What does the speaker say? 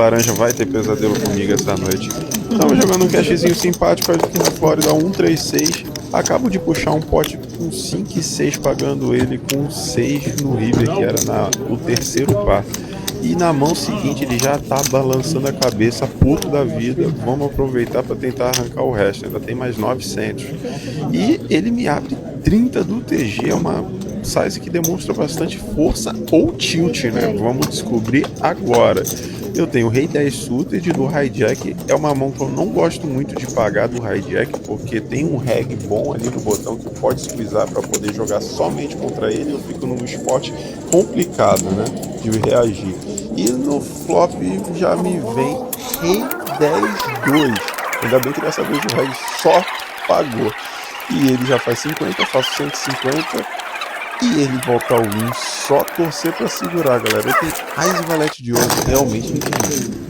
laranja vai ter pesadelo comigo essa noite. Estamos jogando um cashzinho simpático aqui na Flórida 136. Acabo de puxar um pote com 5 e 6, pagando ele com 6 no River, que era o terceiro par. E na mão seguinte ele já tá balançando a cabeça, puto da vida. Vamos aproveitar para tentar arrancar o resto, ainda tem mais 900. E ele me abre 30 do TG, é uma size que demonstra bastante força ou tilt, né? Vamos descobrir agora. Eu tenho o Rei 10 Suited do Hijack, é uma mão que eu não gosto muito de pagar do Hijack, porque tem um reg bom ali no botão que pode squeezar para poder jogar somente contra ele. Eu fico num spot complicado, né, de reagir. E no flop já me vem Rei 10-2, ainda bem que dessa vez o reg só pagou. E ele já faz 50, eu faço 150 e ele volta ao win. Só torcer para segurar, galera. Eu tenho Ice Valete de ouro realmente incrível.